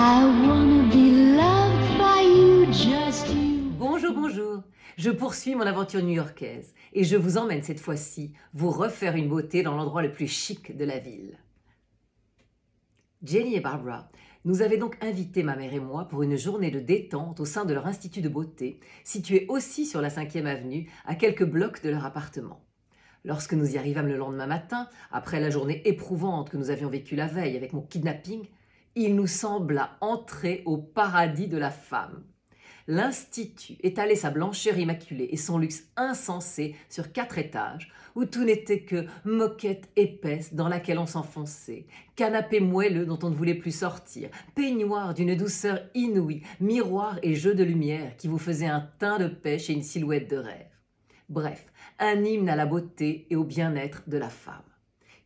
I wanna be loved by you, just you. Bonjour, bonjour. Je poursuis mon aventure new-yorkaise et je vous emmène cette fois-ci vous refaire une beauté dans l'endroit le plus chic de la ville. Jenny et Barbara nous avaient donc invité, ma mère et moi, pour une journée de détente au sein de leur institut de beauté, situé aussi sur la 5e avenue, à quelques blocs de leur appartement. Lorsque nous y arrivâmes le lendemain matin, après la journée éprouvante que nous avions vécue la veille avec mon kidnapping, il nous sembla entrer au paradis de la femme. L'Institut étalait sa blancheur immaculée et son luxe insensé sur 4 étages, où tout n'était que moquette épaisse dans laquelle on s'enfonçait, canapé moelleux dont on ne voulait plus sortir, peignoir d'une douceur inouïe, miroir et jeux de lumière qui vous faisaient un teint de pêche et une silhouette de rêve. Bref, un hymne à la beauté et au bien-être de la femme.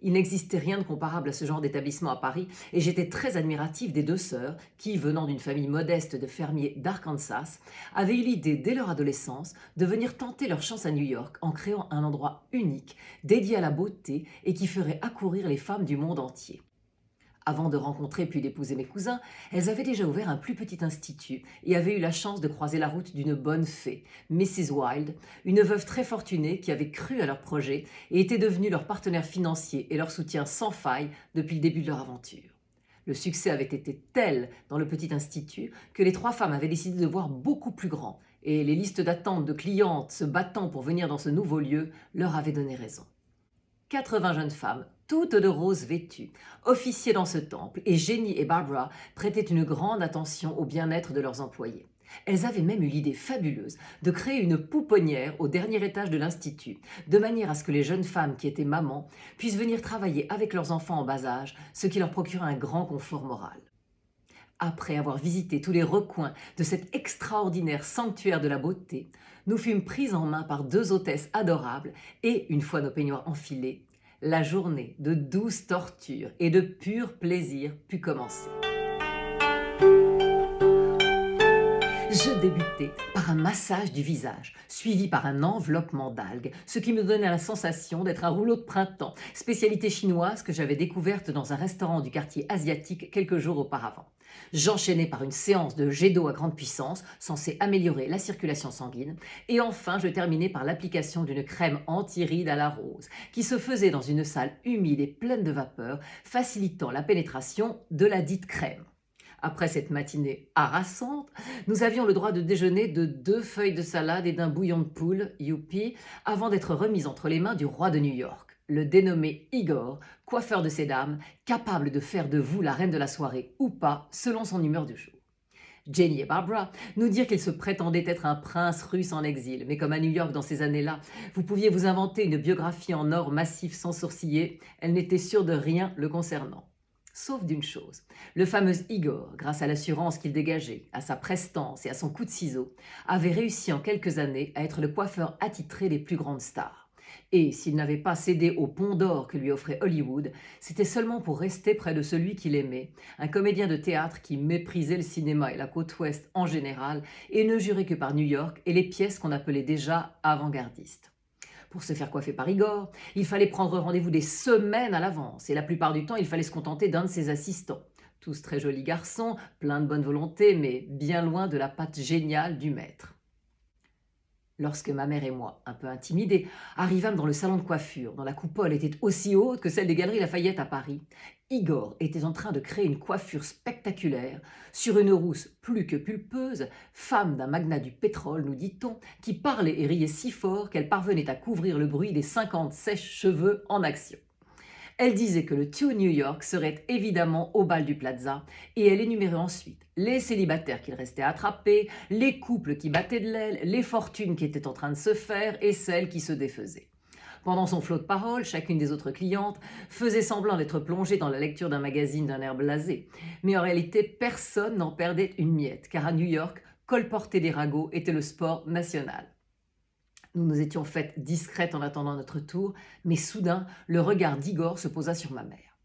Il n'existait rien de comparable à ce genre d'établissement à Paris et j'étais très admirative des deux sœurs qui, venant d'une famille modeste de fermiers d'Arkansas, avaient eu l'idée dès leur adolescence de venir tenter leur chance à New York en créant un endroit unique, dédié à la beauté et qui ferait accourir les femmes du monde entier. Avant de rencontrer puis d'épouser mes cousins, elles avaient déjà ouvert un plus petit institut et avaient eu la chance de croiser la route d'une bonne fée, Mrs. Wilde, une veuve très fortunée qui avait cru à leur projet et était devenue leur partenaire financier et leur soutien sans faille depuis le début de leur aventure. Le succès avait été tel dans le petit institut que les 3 femmes avaient décidé de voir beaucoup plus grand et les listes d'attente de clientes se battant pour venir dans ce nouveau lieu leur avaient donné raison. 80 jeunes femmes, toutes de rose vêtues, officiaient dans ce temple et Jenny et Barbara prêtaient une grande attention au bien-être de leurs employés. Elles avaient même eu l'idée fabuleuse de créer une pouponnière au dernier étage de l'institut, de manière à ce que les jeunes femmes qui étaient mamans puissent venir travailler avec leurs enfants en bas âge, ce qui leur procurait un grand confort moral. Après avoir visité tous les recoins de cet extraordinaire sanctuaire de la beauté, nous fûmes prises en main par 2 hôtesses adorables et, une fois nos peignoirs enfilés, la journée de douces tortures et de pur plaisir put commencer. Je débutai par un massage du visage, suivi par un enveloppement d'algues, ce qui me donnait la sensation d'être un rouleau de printemps, spécialité chinoise que j'avais découverte dans un restaurant du quartier asiatique quelques jours auparavant. J'enchaînais par une séance de jet d'eau à grande puissance, censée améliorer la circulation sanguine, et enfin je terminais par l'application d'une crème anti-rides à la rose, qui se faisait dans une salle humide et pleine de vapeur, facilitant la pénétration de la dite crème. Après cette matinée harassante, nous avions le droit de déjeuner de 2 feuilles de salade et d'un bouillon de poule, youpi, avant d'être remis entre les mains du roi de New York, le dénommé Igor, coiffeur de ces dames, capable de faire de vous la reine de la soirée ou pas, selon son humeur du jour. Jenny et Barbara nous dirent qu'il se prétendait être un prince russe en exil, mais comme à New York dans ces années-là, vous pouviez vous inventer une biographie en or massif sans sourciller, elle n'était sûre de rien le concernant. Sauf d'une chose, le fameux Igor, grâce à l'assurance qu'il dégageait, à sa prestance et à son coup de ciseau, avait réussi en quelques années à être le coiffeur attitré des plus grandes stars. Et s'il n'avait pas cédé au pont d'or que lui offrait Hollywood, c'était seulement pour rester près de celui qu'il aimait, un comédien de théâtre qui méprisait le cinéma et la côte ouest en général et ne jurait que par New York et les pièces qu'on appelait déjà avant-gardistes. Pour se faire coiffer par Igor, il fallait prendre rendez-vous des semaines à l'avance et la plupart du temps, il fallait se contenter d'un de ses assistants. Tous très jolis garçons, pleins de bonne volonté, mais bien loin de la patte géniale du maître. Lorsque ma mère et moi, un peu intimidés, arrivâmes dans le salon de coiffure, dont la coupole était aussi haute que celle des Galeries Lafayette à Paris, Igor était en train de créer une coiffure spectaculaire sur une rousse plus que pulpeuse, femme d'un magnat du pétrole, nous dit-on, qui parlait et riait si fort qu'elle parvenait à couvrir le bruit des 50 sèches-cheveux en action. Elle disait que le To New York serait évidemment au bal du Plaza et elle énumérait ensuite les célibataires qu'il restait à attraper, les couples qui battaient de l'aile, les fortunes qui étaient en train de se faire et celles qui se défaisaient. Pendant son flot de paroles, chacune des autres clientes faisait semblant d'être plongée dans la lecture d'un magazine d'un air blasé. Mais en réalité, personne n'en perdait une miette, car à New York, colporter des ragots était le sport national. Nous nous étions faites discrètes en attendant notre tour, mais soudain, le regard d'Igor se posa sur ma mère.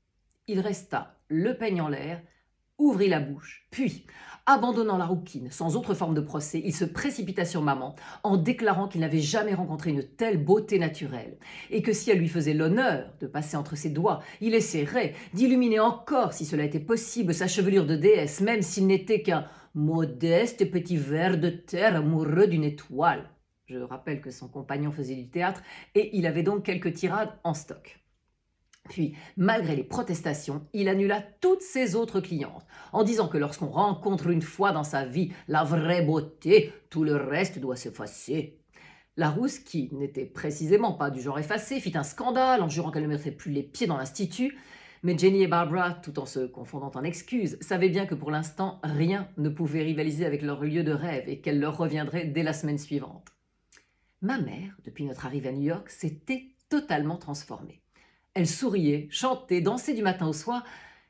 Il resta le peigne en l'air, ouvrit la bouche, puis, Abandonnant la rouquine sans autre forme de procès, il se précipita sur maman en déclarant qu'il n'avait jamais rencontré une telle beauté naturelle et que si elle lui faisait l'honneur de passer entre ses doigts, il essaierait d'illuminer encore, si cela était possible, sa chevelure de déesse, même s'il n'était qu'un modeste petit ver de terre amoureux d'une étoile. Je rappelle que son compagnon faisait du théâtre et il avait donc quelques tirades en stock. Puis, malgré les protestations, il annula toutes ses autres clientes, en disant que lorsqu'on rencontre une fois dans sa vie la vraie beauté, tout le reste doit s'effacer. La rousse, qui n'était précisément pas du genre effacé, fit un scandale en jurant qu'elle ne mettrait plus les pieds dans l'institut, mais Jenny et Barbara, tout en se confondant en excuses, savaient bien que pour l'instant, rien ne pouvait rivaliser avec leur lieu de rêve et qu'elle leur reviendrait dès la semaine suivante. Ma mère, depuis notre arrivée à New York, s'était totalement transformée. Elle souriait, chantait, dansait du matin au soir,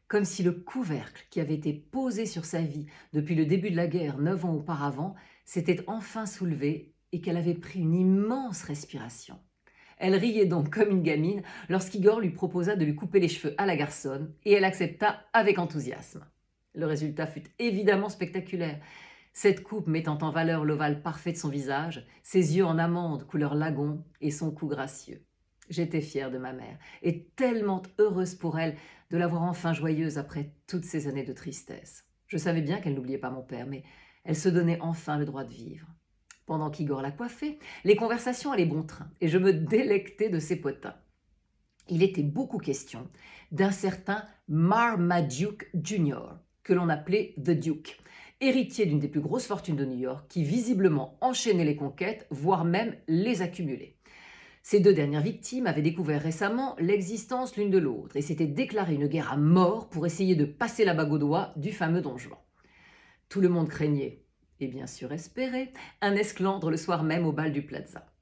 comme si le couvercle qui avait été posé sur sa vie depuis le début de la guerre 9 ans auparavant s'était enfin soulevé et qu'elle avait pris une immense respiration. Elle riait donc comme une gamine lorsqu'Igor lui proposa de lui couper les cheveux à la garçonne et elle accepta avec enthousiasme. Le résultat fut évidemment spectaculaire. Cette coupe mettant en valeur l'ovale parfait de son visage, ses yeux en amande couleur lagon et son cou gracieux. J'étais fière de ma mère et tellement heureuse pour elle de la voir enfin joyeuse après toutes ces années de tristesse. Je savais bien qu'elle n'oubliait pas mon père, mais elle se donnait enfin le droit de vivre. Pendant qu'Igor la coiffait, les conversations allaient bon train et je me délectais de ses potins. Il était beaucoup question d'un certain Marmaduke Jr., que l'on appelait The Duke, héritier d'une des plus grosses fortunes de New York, qui visiblement enchaînait les conquêtes, voire même les accumulait. Ces deux dernières victimes avaient découvert récemment l'existence l'une de l'autre et s'étaient déclaré une guerre à mort pour essayer de passer la bague au doigt du fameux Don Juan. Tout le monde craignait, et bien sûr espérait, un esclandre le soir même au bal du Plaza.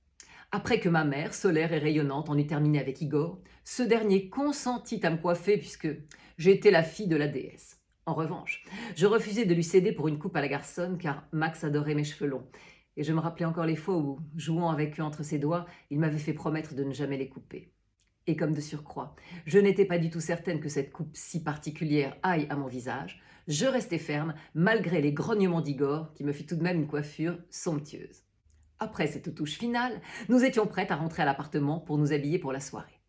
Après que ma mère, solaire et rayonnante, en eut terminé avec Igor, ce dernier consentit à me coiffer puisque j'étais la fille de la déesse. En revanche, je refusai de lui céder pour une coupe à la garçonne car Max adorait mes cheveux longs. Et je me rappelais encore les fois où, jouant avec eux entre ses doigts, il m'avait fait promettre de ne jamais les couper. Et comme de surcroît, je n'étais pas du tout certaine que cette coupe si particulière aille à mon visage, je restai ferme malgré les grognements d'Igor qui me fit tout de même une coiffure somptueuse. Après cette touche finale, nous étions prêtes à rentrer à l'appartement pour nous habiller pour la soirée.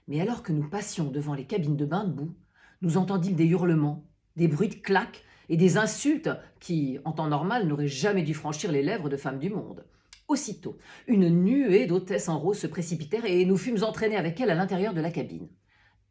Mais alors que nous passions devant les cabines de bain de boue, nous entendîmes des hurlements, des bruits de claques et des insultes qui, en temps normal, n'auraient jamais dû franchir les lèvres de femmes du monde. Aussitôt, une nuée d'hôtesses en rose se précipitèrent et nous fûmes entraînés avec elles à l'intérieur de la cabine.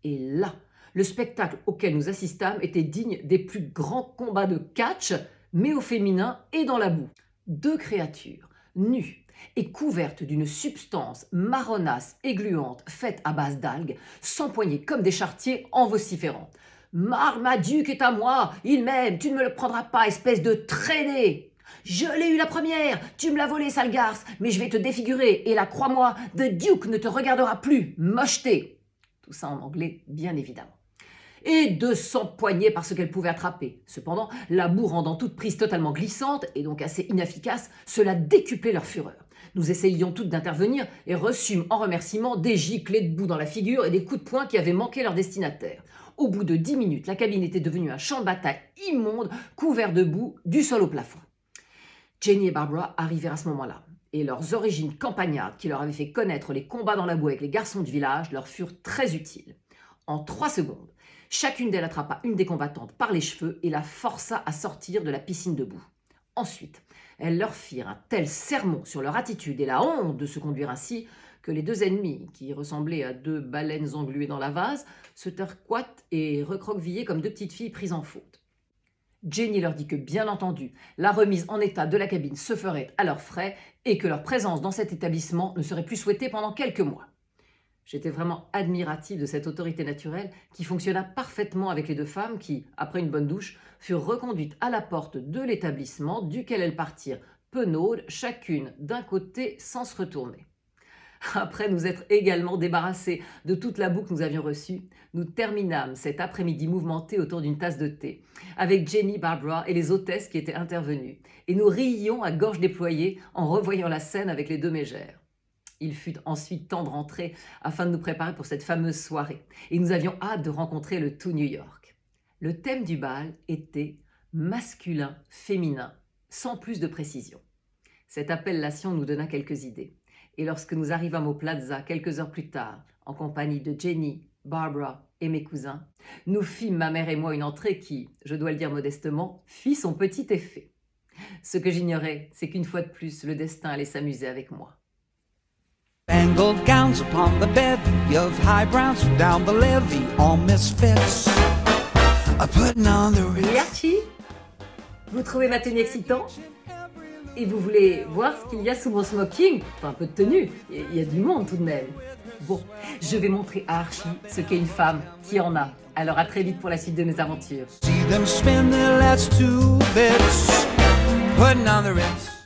Et là, le spectacle auquel nous assistâmes était digne des plus grands combats de catch, mais au féminin et dans la boue. Deux créatures, nues et couvertes d'une substance marronasse et gluante faite à base d'algues, s'empoignaient comme des charretiers en vociférant. « Marmaduke est à moi, il m'aime, tu ne me le prendras pas, espèce de traînée !»« Je l'ai eu la première, tu me l'as volée, sale garce, mais je vais te défigurer, et là, crois-moi, The Duke ne te regardera plus, mocheté !» Tout ça en anglais, bien évidemment. Et de s'empoigner par ce qu'elle pouvait attraper. Cependant, la boue rendant toute prise totalement glissante, et donc assez inefficace, cela décuplait leur fureur. Nous essayions toutes d'intervenir et reçûmes en remerciement des giclées de boue dans la figure et des coups de poing qui avaient manqué leur destinataire. Au bout de 10 minutes, la cabine était devenue un champ de bataille immonde, couvert de boue, du sol au plafond. Jenny et Barbara arrivèrent à ce moment-là, et leurs origines campagnardes qui leur avaient fait connaître les combats dans la boue avec les garçons du village leur furent très utiles. En 3 secondes, chacune d'elles attrapa une des combattantes par les cheveux et la força à sortir de la piscine de boue. Ensuite, elles leur firent un tel sermon sur leur attitude et la honte de se conduire ainsi que les deux ennemies, qui ressemblaient à 2 baleines engluées dans la vase, se tinrent coites et recroquevillées comme 2 petites filles prises en faute. Jenny leur dit que, bien entendu, la remise en état de la cabine se ferait à leurs frais et que leur présence dans cet établissement ne serait plus souhaitée pendant quelques mois. J'étais vraiment admirative de cette autorité naturelle qui fonctionna parfaitement avec les 2 femmes qui, après une bonne douche, furent reconduites à la porte de l'établissement duquel elles partirent penaudes, chacune d'un côté sans se retourner. Après nous être également débarrassés de toute la boue que nous avions reçue, nous terminâmes cet après-midi mouvementé autour d'une tasse de thé, avec Jenny, Barbara et les hôtesses qui étaient intervenues, et nous riions à gorge déployée en revoyant la scène avec les 2 mégères. Il fut ensuite temps de rentrer afin de nous préparer pour cette fameuse soirée, et nous avions hâte de rencontrer le tout New York. Le thème du bal était masculin, féminin, sans plus de précision. Cette appellation nous donna quelques idées. Et lorsque nous arrivâmes au Plaza quelques heures plus tard, en compagnie de Jenny, Barbara et mes cousins, nous fîmes, ma mère et moi, une entrée qui, je dois le dire modestement, fit son petit effet. Ce que j'ignorais, c'est qu'une fois de plus, le destin allait s'amuser avec moi. Spangled gowns upon the bevy of high browns from down the levee, all misfits. Putting on the Et Archie, vous trouvez ma tenue excitante? Et vous voulez voir ce qu'il y a sous mon smoking? Enfin, un peu de tenue, il y a du monde tout de même. Bon, je vais montrer à Archie ce qu'est une femme qui en a. Alors à très vite pour la suite de mes aventures. see them spin their last 2 bits, putting on the ritz.